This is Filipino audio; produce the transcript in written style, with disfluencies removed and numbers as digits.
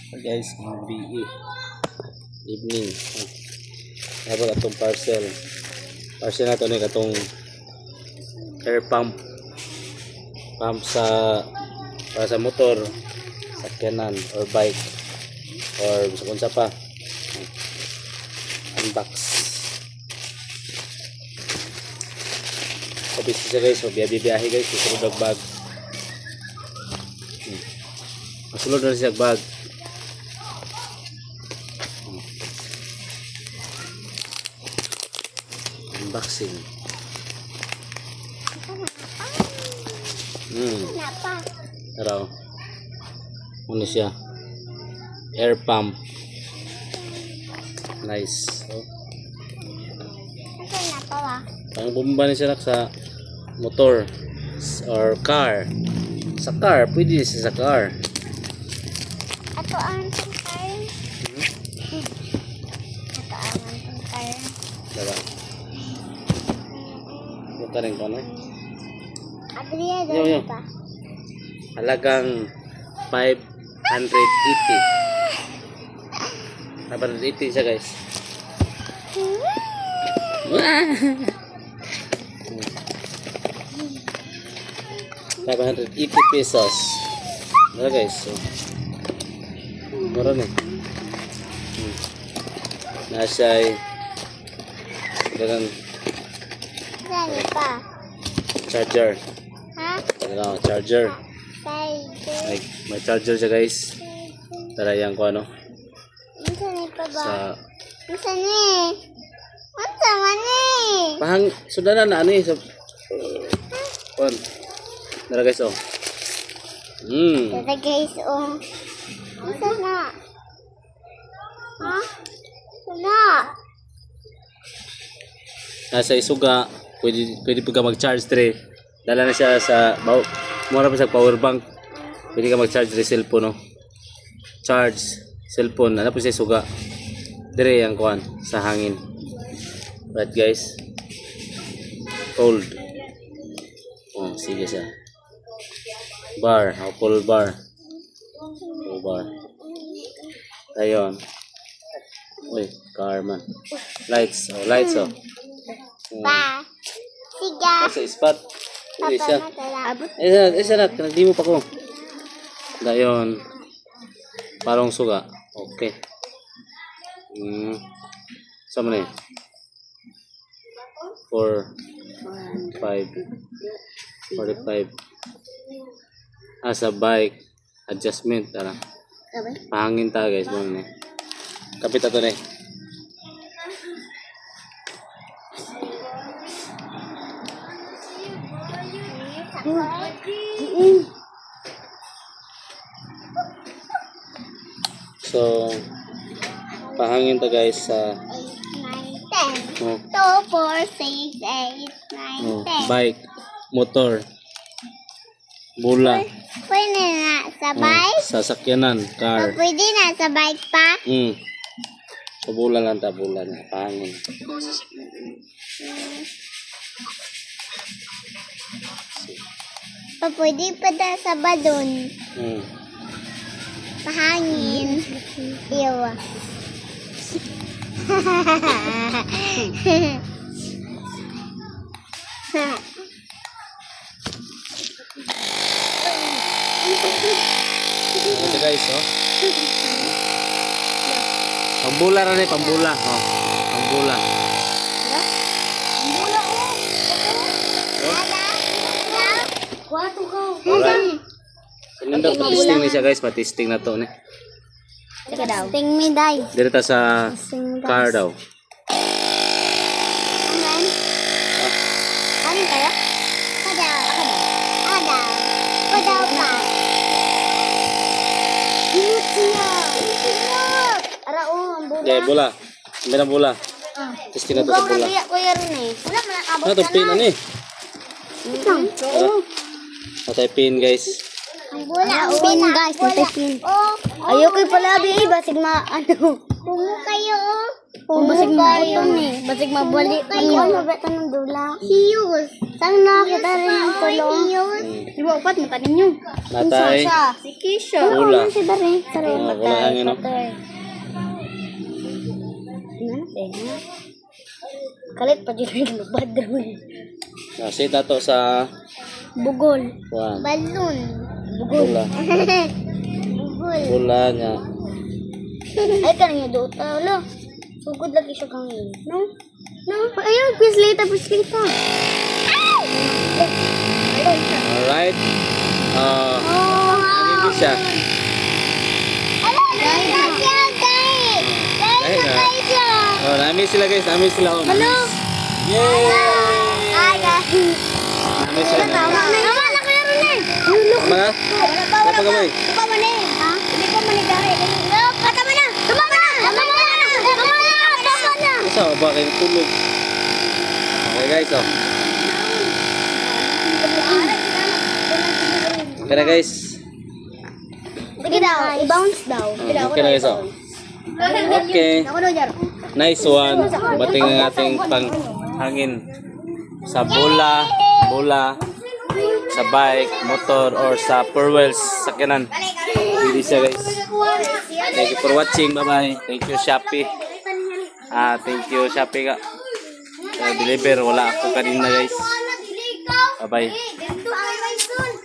So guys, ang BE evening. Dapat atong parcel. Parcel na to ni katong air pump. Pump sa para sa motor, sakyanan or bike or sa kunsa pa. Unbox. So busy siya guys, so biyahe guys, susunod ang bag. Masulod na siya bag. Unboxing. Araw. Ano siya? Air pump. Nice. Oh. Pang bumba ni siya sa motor or car. Sa car, pwede siya sa car. Ato ang car. Ato ang car. Diba? Ito ka rin ko, no? Abriya Yo. doon pa. Halagang 580. 580 siya guys. 580 pesos. Ano guys? So, meron eh. Nasa'y ganun Saan pa? charger. Ha? Ano, charger. Side. May charger siya guys. Tara yan ko ano. Saan pa ba? Sa Saan eh? Saan man eh? pahang sudanan na ano eh. Sa on. Tara guys oh. Tara guys, oh. Saan na? Ha? Saan na? Nasa isuga. Pwede pa ka mag-charge dire. Dala na siya sa mura pa sa power bank. Pwede ka mag-charge dire cellphone no. Charge cellphone. Ano po siya suga. Dire yang kuan sa hangin. Right guys. Cold. Oh, sige siya. Bar, full bar. Full bar. Ayon. Uy, car man. Lights, lights oh. Pa. Siga. Sa spot. Pwede siya. Abot. Isa na, hindi mo pa ko. Dayon. Parang suga. Okay. Sama na yun. 4, 5, 45. Sa bike. Adjustment. Tara. Pahangin ta guys. Kapit ato na eh. So, pahangin ta guys sa 8, 9, 10. 2, 4, 6, 8, 9, 10. bike, motor, bula, Pwede na sa bike? sa sakyanan, car. Pwede na sa bike pa? So, bula lang ta, bula na, pahangin. Pwede pa na sa balon. Pahangin. Ewa. Ito guys, oh. Pambula na ni, pambula. Oh, pambula. Alright. Pinindot pa-testing ni siya guys, pa-testing na to ni. Teka daw. Ting me day. Direta sa car daw. Amen. Ano tayo? Padaw. Padaw. Padaw pa. Ara ang bula. Okay, bula. Meron bula. Testing na to sa bula. Kuya rin eh. Wala man abot Ano to, pin ano eh? Natay pin guys. Ang bula. Pin guys. Natay pin. Ayoko pala basig ma ano. Pumo kayo. Kung basig mabuton eh. Basig mabalik. Ano mabata ng dula? Hiyos. Saan nakakita rin ang tulong? Iba upat mata ninyo. Natay. Si Kisha. Ula. Si Dari. Wala hangin, no? Kalit pa dito yung lubad daw. Sit ato sa Bugol. kuan. Balloon. Bula. Bugol. Bula niya. Ay, kanina doon. Talo. Sugod lagi siya kangin. No? No? Ayun, pislita. Alright. Oh. Ano siya? Dahil na. Oh, nami sila guys. Nami sila. Oh, Hello? Yay! Ay, Nami sila. tama na kayo rin eh. Tama na? Tama ka ba eh? Tama mo na eh. Ha? Hindi ko manigari. Tama na. Tama na. Isa ba kayo tulog? Okay guys, oh. Okay na guys. Sige daw, i-bounce daw. Okay na guys, oh. Okay. Ako daw, Jaro. Nice one. Bating ang ating panghangin sa bola, sa bike, motor, or sa four wheels sakyanan. Hindi siya guys. Thank you for watching. Bye-bye. Thank you Shopee. Thank you Shopee ka. Deliver. Wala ako kanina guys. Bye-bye.